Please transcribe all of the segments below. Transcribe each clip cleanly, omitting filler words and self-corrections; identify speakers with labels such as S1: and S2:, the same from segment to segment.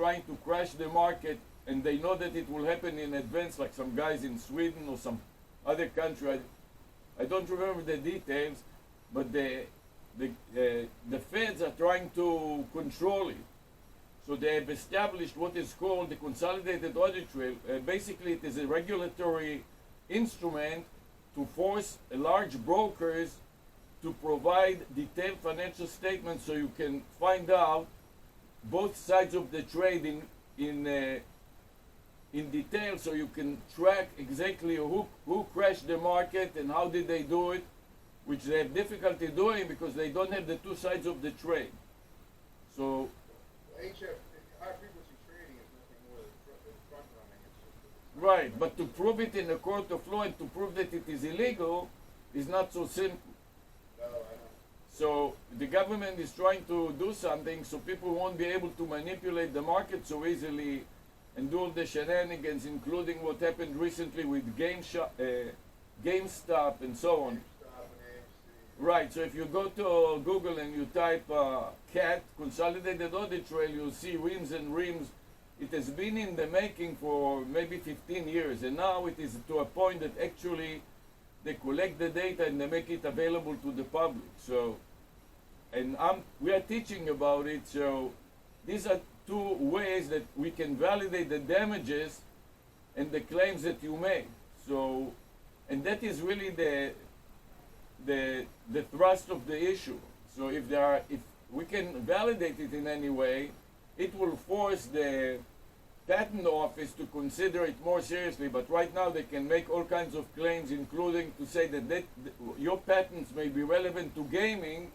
S1: trying to crash the market, and they know that it will happen in advance, like some guys in Sweden or some other country. I don't remember the details, but the feds are trying to control it. So they have established what is called the Consolidated Audit Trail. Basically, it is a regulatory instrument to force large brokers to provide detailed financial statements so you can find out both sides of the trade in detail, so you can track exactly who crashed the market and how did they do it, which they have difficulty doing because they don't have the two sides of the trade. So
S2: HF, high frequency trading is nothing more than front running.
S1: right, but to prove it in a court of law and to prove that it is illegal is not so simple.
S2: No, I know.
S1: So the government is trying to do something so people won't be able to manipulate the market so easily and do all the shenanigans, including what happened recently with GameStop and so on.
S2: GameStop and AMC.
S1: Right, so if you go to Google and you type CAT, Consolidated Audit Trail, you'll see reams and reams. It has been in the making for maybe 15 years, and now it is to a point that actually they collect the data and they make it available to the public. So, and we are teaching about it, so these are two ways that we can validate the damages and the claims that you make. So, and that is really the thrust of the issue. So if we can validate it in any way, it will force the patent office to consider it more seriously. But right now they can make all kinds of claims, including to say that your patents may be relevant to gaming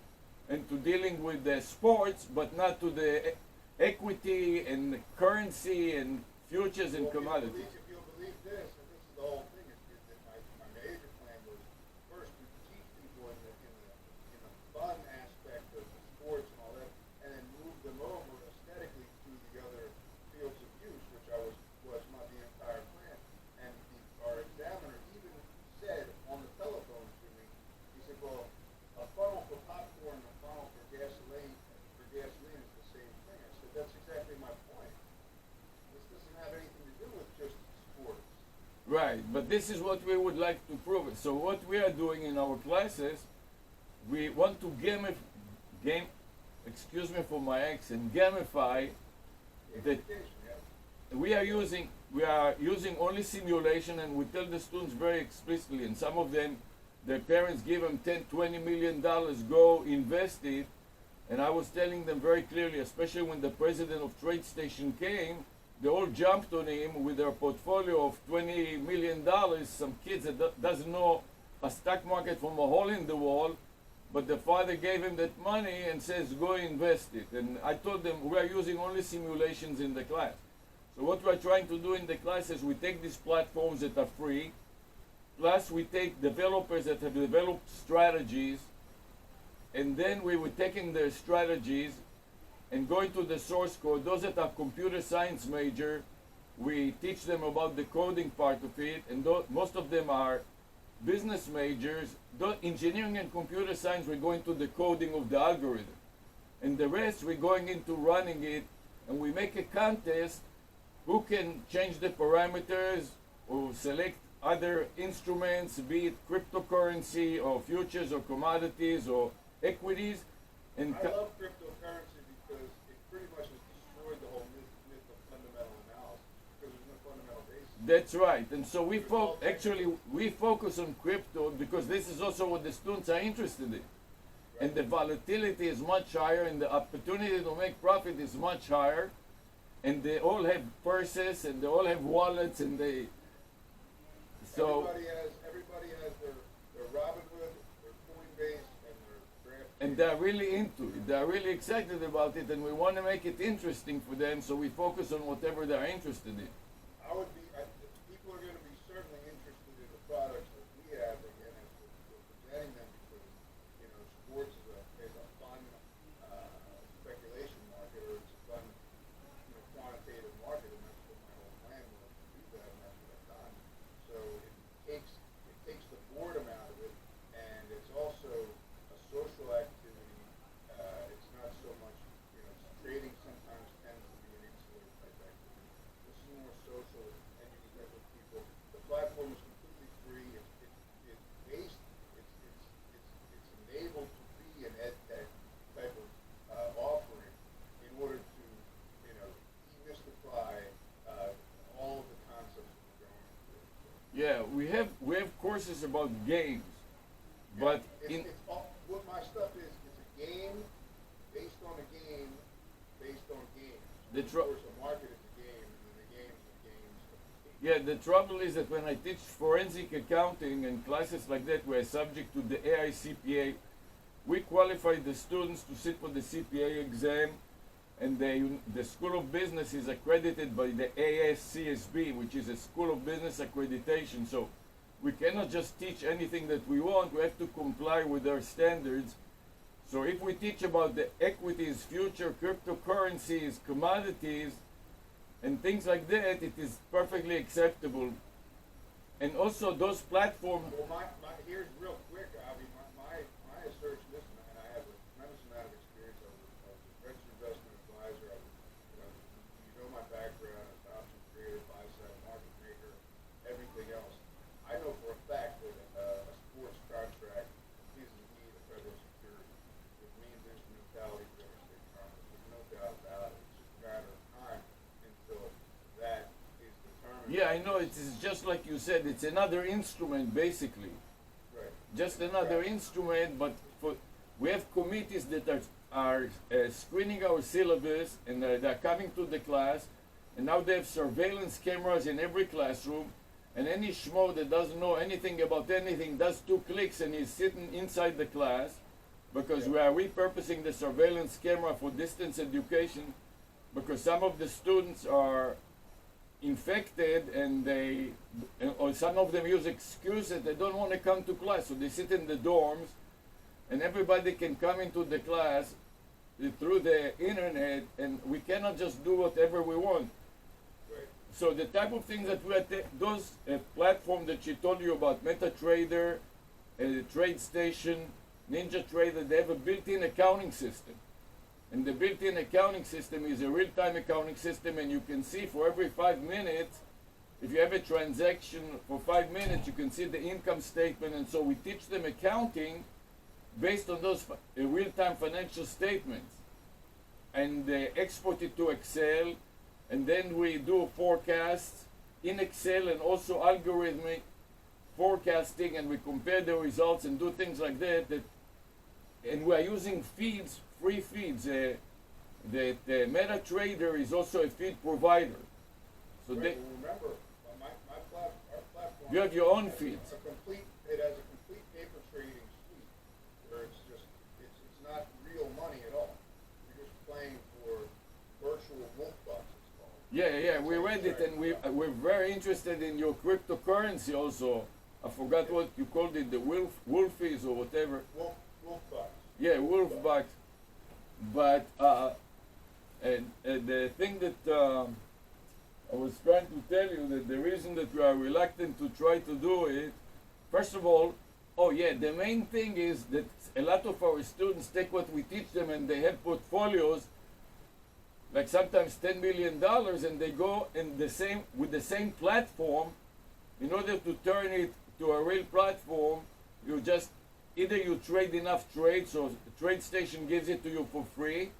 S1: and to dealing with the sports, but not to the equity and currency and futures and commodities.
S2: If you'll believe this, and this is the whole thing, is that my major plan was first to teach people in the fun aspect of the sports and all that, and then move them over aesthetically to the other fields of use, which was the entire plan. And our examiner even said on the telephone to me, he said, well, a funnel for popcorn and a funnel for gasoline is the same thing. I said, that's exactly my point. This doesn't have anything to do with just sports.
S1: Right, but this is what we would like to prove it. So what we are doing in our classes, we want to excuse me for my accent, gamify that we are using only simulation, and we tell the students very explicitly, and some of them, their parents give them $10-20 million, go invest it. And I was telling them very clearly, especially when the president of TradeStation came, they all jumped on him with their portfolio of $20 million. Some kids that doesn't know a stock market from a hole in the wall, but the father gave him that money and says, go invest it. And I told them we are using only simulations in the class. So what we're trying to do in the class is we take these platforms that are free, plus we take developers that have developed strategies, and then we were taking their strategies and going to the source code. Those that are computer science major, we teach them about the coding part of it, and most of them are business majors. Engineering and computer science, we're going to the coding of the algorithm. And the rest, we're going into running it, and we make a contest who can change the parameters or select other instruments, be it cryptocurrency or futures or commodities or equities. And
S2: I love cryptocurrency because it pretty much has destroyed the whole myth of fundamental analysis, because there's no fundamental basis.
S1: that's right. And so we focus on crypto because this is also what the students are interested in. And the volatility is much higher, and the opportunity to make profit is much higher. And they all have purses, and they all have wallets, and they. So.
S2: Everybody has their Robinhood, their Coinbase, and their Draft.
S1: And they're really into it. They're really excited about it, and we want to make it interesting for them. So we focus on whatever they're interested in.
S2: People are going to be certainly interested in the products that we have again as we're presenting them, because sports is a fun speculation market, or it's a fun quantitative market, and that's what my whole plan was to do that, and that's what I've done. So it takes the boredom out of it, and it's also a social activity. It's not so much trading sometimes tends to be an insular
S1: courses about games, but
S2: it's all, what my stuff is, it's a game based on a game based on games.
S1: The
S2: Of course, a market is a game, and then the games are games.
S1: yeah, the trouble is that when I teach forensic accounting and classes like that, we're subject to the AICPA. We qualify the students to sit for the CPA exam, and the School of Business is accredited by the ASCSB, which is a School of Business accreditation. So we cannot just teach anything that we want. We have to comply with their standards. So if we teach about the equities, future cryptocurrencies, commodities, and things like that, it is perfectly acceptable. And also those platforms.
S2: Well, here's real quick, Avi, my assertion, listen, and I have a tremendous amount of experience. I was a registered investment advisor. You know my background as an option trader, buy-side market maker, everything else. I know for a fact that a sports contract is indeed a federal security. It means instrumentality for interstate commerce. There's no doubt about it. It's just a matter of time until that is determined.
S1: Yeah, I know, it is just like you said, it's another instrument basically.
S2: Right.
S1: Just another instrument, but we have committees that are screening our syllabus, and they're coming to the class, and now they have surveillance cameras in every classroom, and any schmo that doesn't know anything about anything does 2 clicks and he's sitting inside the class, because we are repurposing the surveillance camera for distance education, because some of the students are infected and or some of them use excuses they don't want to come to class, so they sit in the dorms, and everybody can come into the class through the internet, and we cannot just do whatever we want.
S2: Right.
S1: So the type of things that we are those platforms that she told you about, MetaTrader, TradeStation, NinjaTrader, they have a built-in accounting system. And the built-in accounting system is a real-time accounting system, and you can see for every 5 minutes, if you have a transaction for 5 minutes, you can see the income statement. And so we teach them accounting based on those real-time financial statements. And they export it to Excel, and then we do forecasts in Excel and also algorithmic forecasting, and we compare the results and do things like that. And we are using feeds, free feeds. The MetaTrader is also a feed provider. So
S2: Right,
S1: they,
S2: well, remember, our platform.
S1: you have your own
S2: has
S1: feeds.
S2: It has a complete paper trading suite, where it's not real money at all. You're just playing for virtual wolf bucks, it's called.
S1: Yeah, we read it, and we're very interested in your cryptocurrency also. I forgot what you called it, the wolfies or whatever.
S2: Wolf bucks.
S1: Yeah, wolf bucks. But and the thing that I was trying to tell you, that the reason that we are reluctant to try to do it, first of all, the main thing is that a lot of our students take what we teach them and they have portfolios, like sometimes $10 million, and they go with the same platform. In order to turn it to a real platform, you just either you trade enough trades, so TradeStation gives it to you for free,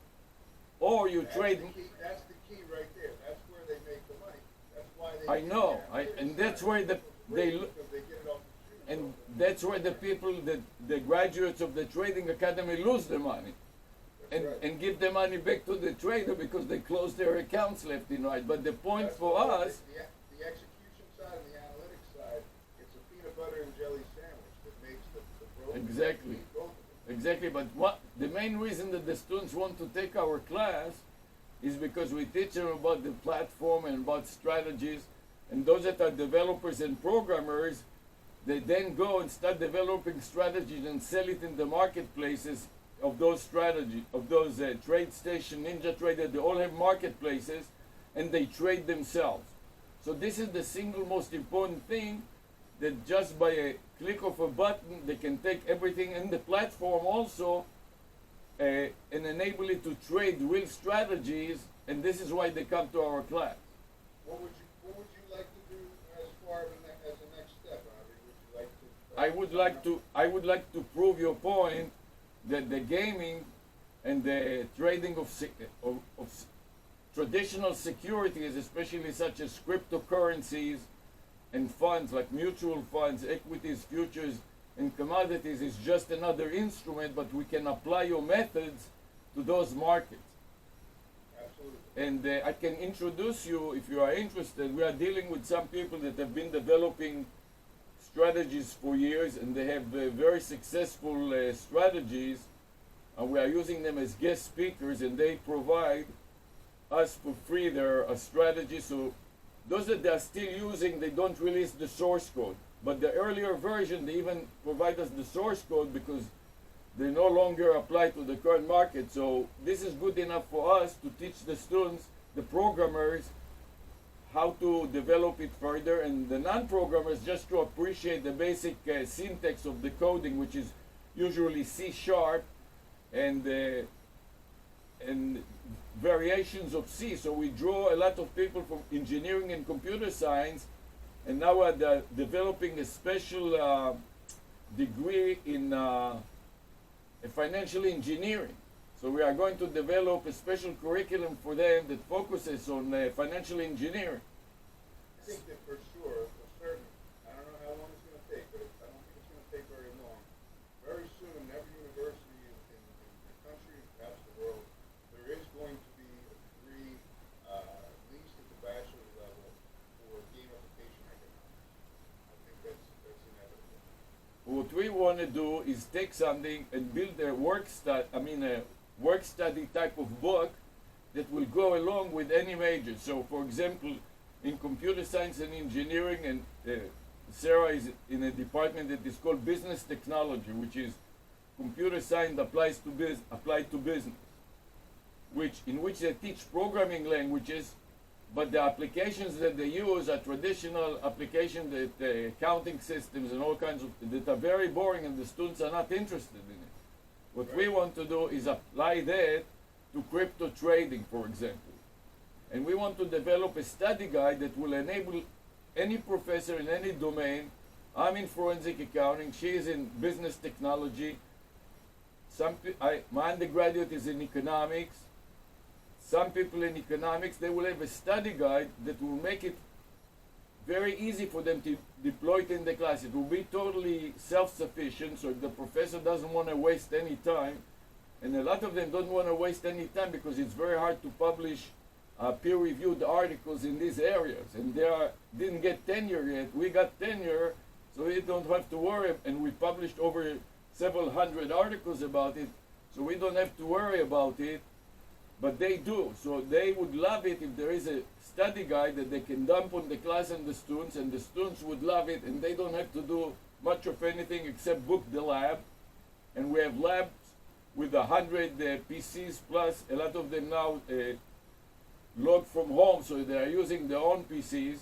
S1: or you trade.
S2: That's the key right there. That's where they make the money. That's why they.
S1: I know, and that's where
S2: because they get it off the street.
S1: and that's where the people, the graduates of the trading academy lose the money, and give the money back to the trader because they close their accounts left and right. But the point
S2: That's
S1: for
S2: why
S1: us,
S2: the execution side and the analytics side, it's a peanut butter and jelly sandwich that makes the broker
S1: Exactly.
S2: eat both of them.
S1: exactly. But the main reason that the students want to take our class is because we teach them about the platform and about strategies, and those that are developers and programmers, they then go and start developing strategies and sell it in the marketplaces of those strategies, of those TradeStation, NinjaTrader. They all have marketplaces, and they trade themselves. So this is the single most important thing, that just by a click of a button, they can take everything in the platform also and enable it to trade real strategies, and this is why they come to our class.
S2: What would you like to do as far as the next step, Avi? Would you like to?
S1: I would like to prove your point that the gaming and the trading of traditional securities, especially such as cryptocurrencies and funds like mutual funds, equities, futures, and commodities is just another instrument, but we can apply your methods to those markets.
S2: Absolutely.
S1: And I can introduce you, if you are interested. We are dealing with some people that have been developing strategies for years, and they have very successful strategies, and we are using them as guest speakers, and they provide us for free their strategy. So those that they are still using, they don't release the source code. But the earlier version, they even provide us the source code because they no longer apply to the current market. So this is good enough for us to teach the students, the programmers, how to develop it further, and the non-programmers just to appreciate the basic syntax of the coding, which is usually C# and variations of C. So we draw a lot of people from engineering and computer science, and now we're developing a special degree in financial engineering. So we are going to develop a special curriculum for them that focuses on financial engineering.
S2: I think that for sure, for certain, I don't know how long it's going to take, but I don't think it's going to take very long. Very soon, every university in the country, perhaps the world, there is going to be a degree, at least at the bachelor's level, for gamification economics. I think that's inevitable.
S1: What we want to do is take something and build a work study type of book that will go along with any major. So, for example, in computer science and engineering, and Sarah is in a department that is called business technology, which is computer science applied to business, in which they teach programming languages, but the applications that they use are traditional applications that accounting systems and all kinds of that are very boring, and the students are not interested in it. What we want to do is apply that to crypto trading, for example. And we want to develop a study guide that will enable any professor in any domain. I'm in forensic accounting, she is in business technology. My undergraduate is in economics. Some people in economics, they will have a study guide that will make it very easy for them to deploy it in the class. It will be totally self-sufficient, so if the professor doesn't want to waste any time, and a lot of them don't want to waste any time because it's very hard to publish peer-reviewed articles in these areas, and they didn't get tenure yet. We got tenure, so we don't have to worry, and we published over several hundred articles about it, so we don't have to worry about it. But they do, so they would love it if there is a study guide that they can dump on the class and the students would love it, and they don't have to do much of anything except book the lab. And we have labs with 100 PCs plus. A lot of them now log from home, so they are using their own PCs.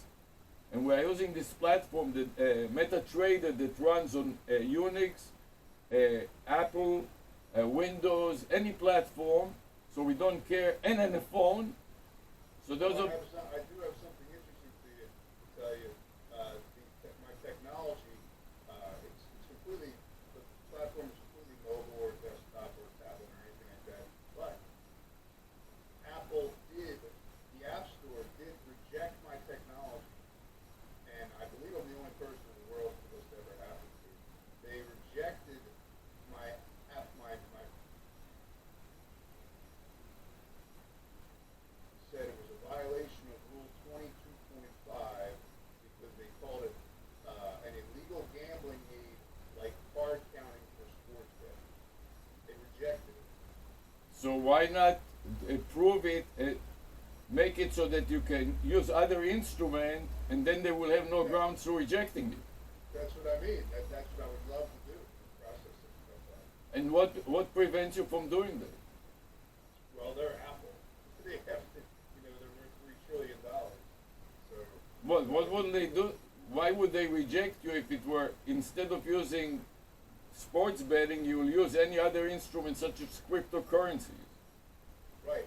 S1: And we are using this platform, the MetaTrader, that runs on Unix, Apple, Windows, any platform. So we don't care, and on the phone. So those are.
S2: I do have something interesting to tell you. My technology, it's completely, the platform is completely mobile or desktop or tablet or anything like that. But Apple the App Store did reject my technology, and I believe I'm the only person in the world for this to ever happen to. They rejected my said it was a violation of Rule 22.5 because they called it an illegal gambling aid like card counting for sports betting. They rejected it.
S1: So why not prove it, make it so that you can use other instrument, and then they will have no grounds for rejecting it.
S2: That's what I mean. That's what I would love to do, process it like that.
S1: And what prevents you from doing that?
S2: Well, they're Apple. They have to, they're worth $3 trillion. So.
S1: What would they do? Why would they reject you if it were, instead of using sports betting, you will use any other instrument such as cryptocurrencies?
S2: Right.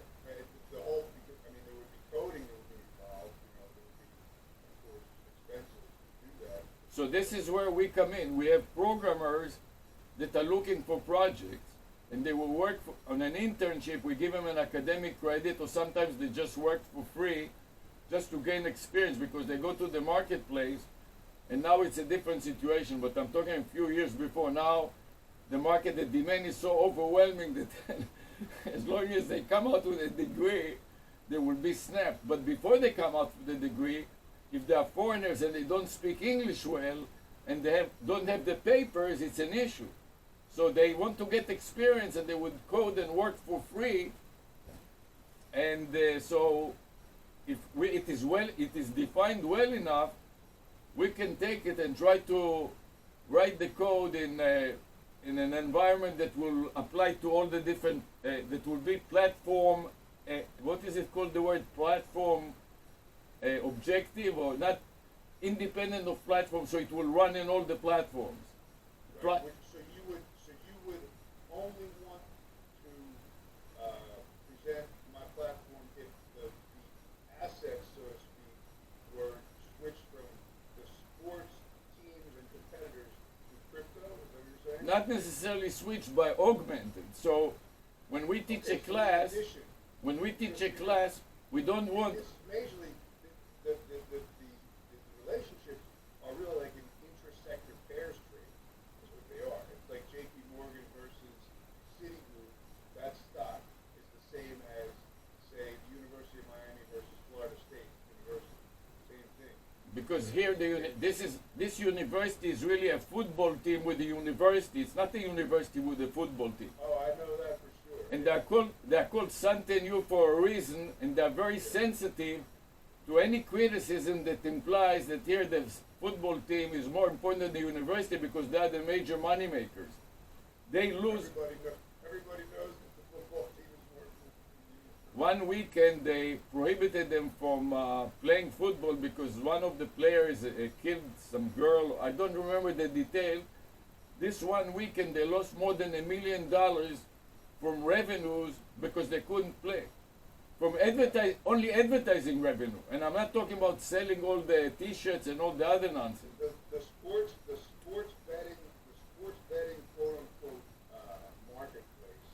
S2: The whole, because, there would be coding that would be involved. There would be, of course, expenses to do that.
S1: So this is where we come in. We have programmers that are looking for projects, and they will work on an internship. We give them an academic credit, or sometimes they just work for free just to gain experience, because they go to the marketplace and now it's a different situation. But I'm talking a few years before. Now, the market, the demand is so overwhelming that as long as they come out with a degree, they will be snapped. But before they come out with a degree, if they are foreigners and they don't speak English well, and they don't have the papers, it's an issue. So they want to get experience, and they would code and work for free. And so, if it is defined well enough, we can take it and try to write the code in an environment that will apply to all the different. That will be platform. What is it called? The word platform objective, or not independent of platform, so it will run in all the platforms.
S2: Right. So you would only want to present my platform if the assets, so to speak, were switched from the sports teams and competitors to crypto. Is that what you're saying?
S1: Not necessarily switched, by augmented. So when we teach a class, we don't want.
S2: It's majorly the relationships are really like an inter-sector pairs trade. Is what they are. It's like J.P. Morgan versus Citigroup. That stock is the same as, say, the University of Miami versus Florida State University. Same thing.
S1: Because here this university is really a football team with a university. It's not a university with a football team.
S2: Oh, I know that for sure.
S1: And they're called Santenu for a reason, and they're very sensitive to any criticism that implies that here the football team is more important than the university because they are the major money makers. They lose.
S2: Everybody knows that the football team is more important.
S1: One weekend they prohibited them from playing football because one of the players killed some girl. I don't remember the detail. This one weekend they lost more than $1 million from revenues because they couldn't play. From only advertising revenue, and I'm not talking about selling all the T-shirts and all the other nonsense.
S2: The sports betting quote unquote marketplace.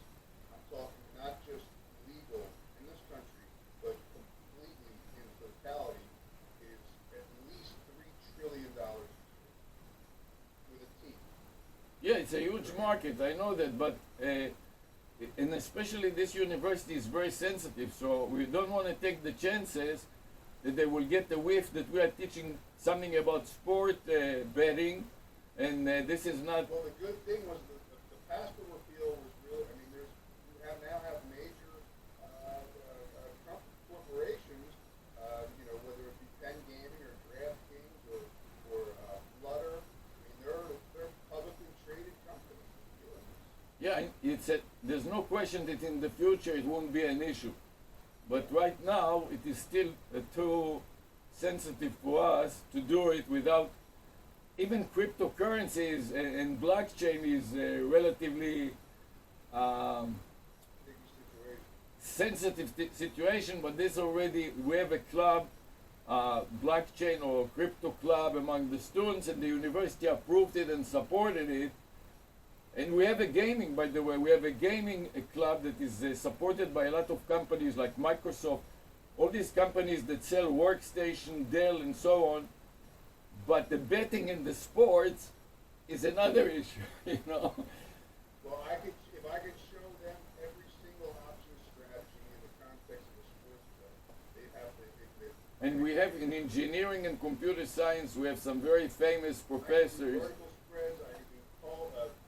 S2: I'm talking not just legal in this country, but completely in totality, is at least $3 trillion with a T.
S1: Yeah, it's a huge market. I know that, but. And especially this university is very sensitive, so we don't want to take the chances that they will get the whiff that we are teaching something about sport betting, and this is not.
S2: Well, the good thing was the Pastor repeal was really. I mean, now have major corporations, whether it be Penn Gaming or DraftKings or Flutter. I mean, they're publicly traded companies doing this.
S1: Yeah, there's no question that in the future it won't be an issue. But right now, it is still too sensitive for us to do it without, even cryptocurrencies and blockchain is relatively sensitive situation, but we have a club, blockchain or crypto club among the students, and the university approved it and supported it. And we have a gaming, by the way, club that is supported by a lot of companies like Microsoft, all these companies that sell workstation, Dell, and so on. But the betting in the sports is another issue,
S2: Well, if I could show them every single option strategy in the context of a sports bet, they'd have to admit.
S1: And we have in engineering and computer science, we have some very famous professors.
S2: Vertical spreads, I can do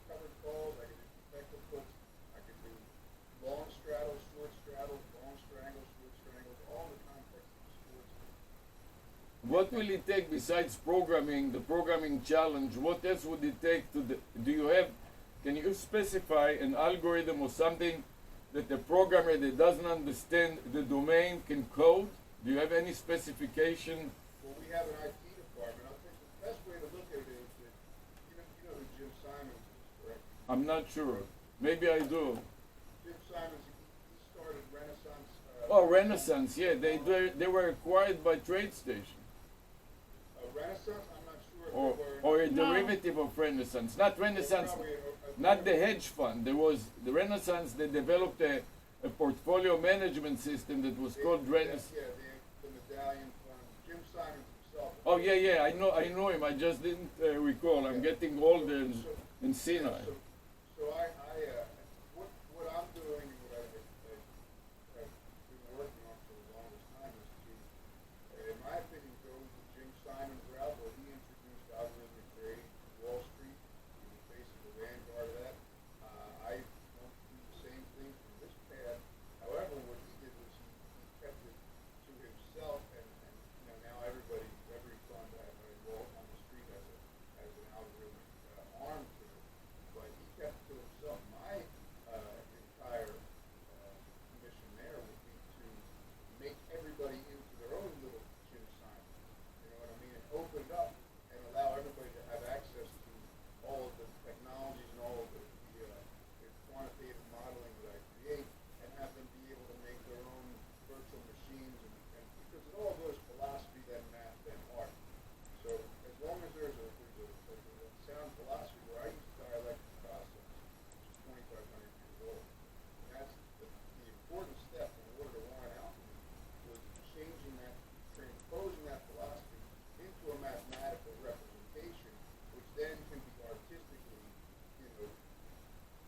S2: covered calls, I can do protected puts, I can do long straddles, short straddles, long strangles, short strangles, all in the context of sports.
S1: What will it take besides programming, the programming challenge? What else would it take can you specify an algorithm or something that the programmer that doesn't understand the domain can code? Do you have any specification?
S2: Well, we have an IT department. I think the best way to look at it is that, you know who Jim Simons is, correct?
S1: I'm not sure. Maybe I do.
S2: Jim Simons, he started Renaissance.
S1: Renaissance, yeah. They were acquired by TradeStation.
S2: Renaissance? I'm not sure if they were.
S1: Or a derivative of Renaissance. Not Renaissance, not the hedge fund. There was the Renaissance, they developed a portfolio management system that was called Renaissance.
S2: Yeah, the medallion fund. Jim Simons himself.
S1: Oh yeah, I know him. I just didn't recall. I'm getting older and senile.
S2: So what I'm doing and what I've been working on for the longest time is to, in my opinion, go the Jim Simons route where he introduced algorithmic trading to Wall Street. He was basically the vanguard of that. I want to do the same thing from this path. However, what he did was he kept it to himself, and now every fund I enroll on the street has an algorithmic arm to it. But he kept it to himself. My entire mission there would be to make everybody into their own little Jim Simon. You know what I mean? And open it up and allow everybody to have access to all of the technologies and all of the quantitative modeling that I create, and have them be able to make their own virtual machines, and because it all goes philosophy, then math, then art. So as long as there's a sound philosophy, where I use dialectic process, which is 2,500 years old, and that's the important step in order to warrant alchemy, was changing that, transposing that philosophy into a mathematical representation, which then can be artistically,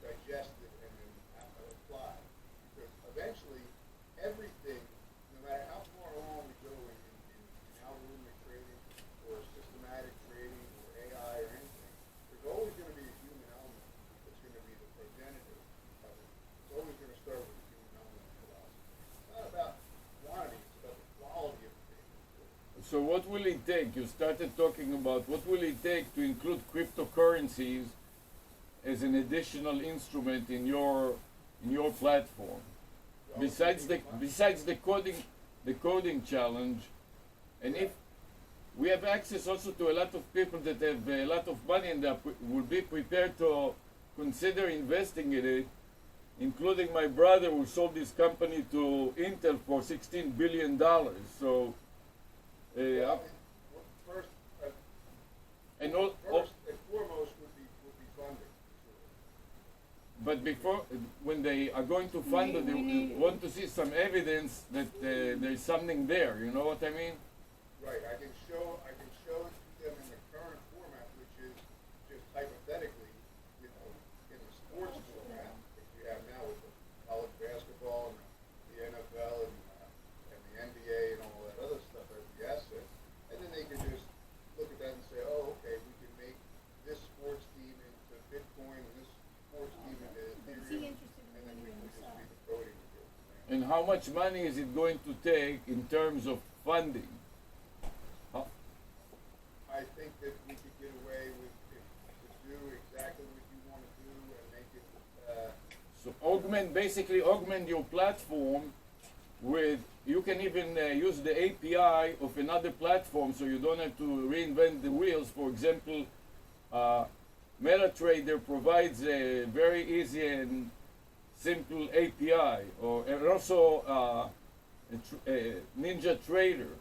S2: digested and then applied. Because eventually, everything, no matter how far along we go in algorithmic trading or systematic trading or AI or anything, there's always going to be a human element that's going to be the progenitor of it. It's always going to start with a human element in philosophy. It's not about quantity, it's about the quality of the data.
S1: So what will it take? You started talking about what will it take to include cryptocurrencies as an additional instrument in your platform.
S2: Well,
S1: Besides the coding challenge, and if we have access also to a lot of people that have a lot of money and that will be prepared to consider investing in it, including my brother who sold his company to Intel for $16 billion. So,
S2: first,
S1: and all,
S2: first and foremost would be funding.
S1: but before, when they are going to fund it, they want to see some evidence that there's something there. You know what I mean?
S2: Right. I can show it to them in the current format, which is just hypothetically, in the sports format, which we have now with the college basketball and the NFL and the NBA and all that other stuff as the assets, and then they can just look at that and say, oh, okay, we can make this sports team into Bitcoin and this sports team into Ethereum, and then we can just be the coding to do it.
S1: And how much money is it going to take in terms of funding?
S2: I think that we could get away with to do exactly what you want to do and make it.
S1: So basically augment your platform with, you can even use the API of another platform, so you don't have to reinvent the wheels. For example, MetaTrader provides a very easy and simple API, and also NinjaTrader,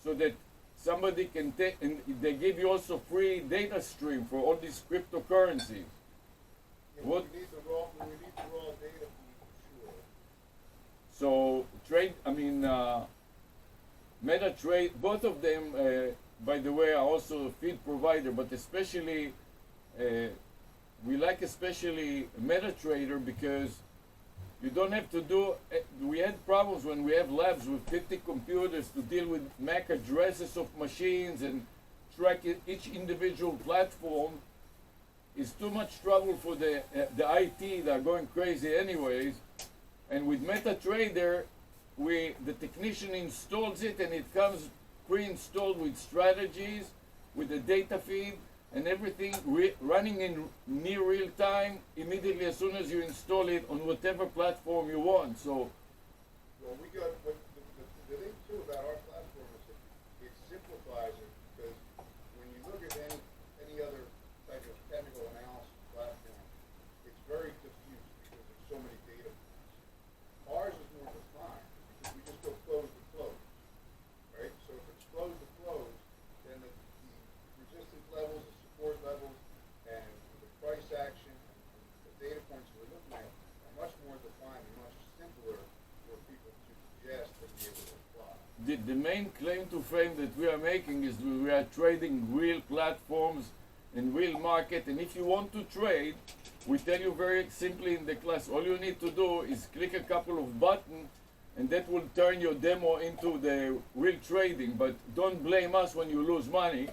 S1: so that somebody can take, and they give you also free data stream for all these cryptocurrencies. What?
S2: We need the raw data for sure.
S1: So MetaTrader, both of them, by the way, are also a feed provider, but especially, we like especially MetaTrader because you don't have to do, we had problems when we have labs with 50 computers to deal with MAC addresses of machines and track each individual platform. Is too much trouble for the IT that are going crazy anyways. And with MetaTrader, the technician installs it and it comes pre-installed with strategies, with the data feed, and everything running in near real time immediately as soon as you install it on whatever platform you want. So,
S2: well, we got the thing too about our platform is that it simplifies it, because when you look at any other type of technical analysis platform, it's very diffused because there's so many data points. Ours is more defined because we just go close to close, right? So if it's close to close, then the resistance levels, the support levels, and the price action and the data points we're looking at are much more defined and much simpler for people to digest
S1: the main claim to fame that we are making is we are trading real platforms and real market. And if you want to trade, we tell you very simply in the class, all you need to do is click a couple of buttons, and that will turn your demo into the real trading. But don't blame us when you lose money.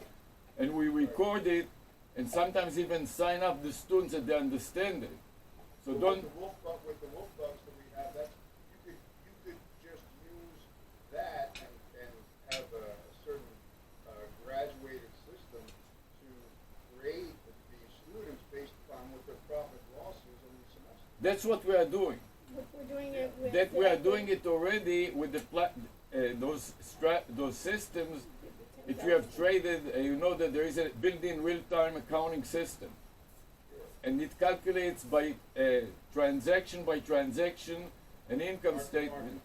S1: And we record it, and sometimes even sign up the students that they understand it. So don't.
S2: With the wolf bucks that we have, that's you could just use that and have a certain graduated system to grade the students based upon what their profit loss is in the semester.
S1: That's what we are doing.
S3: We're doing it with
S1: That we are doing it already with the those systems. If you have traded, you know that there is a built-in real-time accounting system, and it calculates by transaction by transaction an income statement,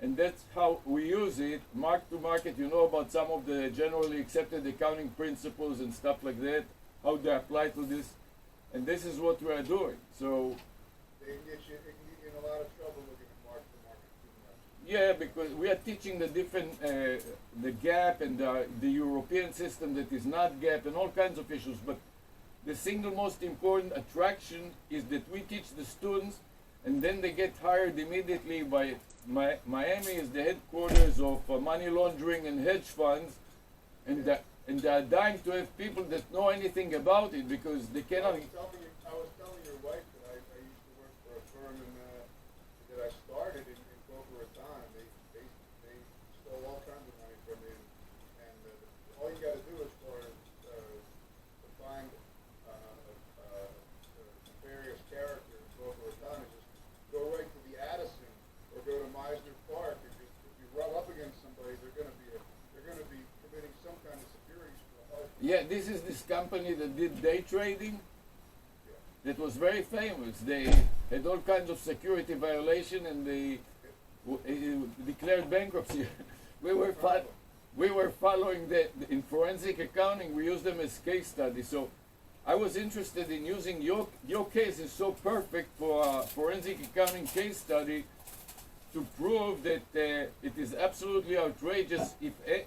S1: and that's how we use it. Mark to market, you know about some of the generally accepted accounting principles and stuff like that, how they apply to this, and this is what we are doing. So.
S2: It can get you in a lot of trouble looking at mark to market too much.
S1: Yeah, because we are teaching the different, the gap and the European system that is not gap and all kinds of issues. But the single most important attraction is that we teach the students, and then they get hired immediately by Miami is the headquarters of money laundering and hedge funds, and they are dying to have people that know anything about it because they cannot.
S2: I was telling your wife that I used to work for a firm that I started in Boca Raton. They stole all kinds of money from me, and all you got to do as far as to find various characters in Boca Raton is just go right to the Addison or go to Meisner Park, and just if you rub up against somebody, they're going to be committing some kind of securities for a
S1: Yeah, this is this company that did day trading. That was very famous. They had all kinds of security violation, and they declared bankruptcy. we were following that in forensic accounting. We used them as case studies. So I was interested in using your case is so perfect for a forensic accounting case study to prove that it is absolutely outrageous,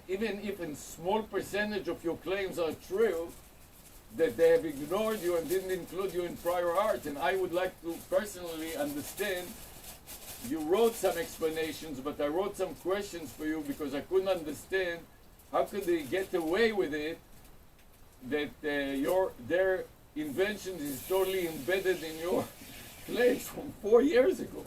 S1: even if a small percentage of your claims are true, that they have ignored you and didn't include you in prior art. And I would like to personally understand, you wrote some explanations, but I wrote some questions for you because I couldn't understand how could they get away with it, that their inventions is totally embedded in your claims from 4 years ago.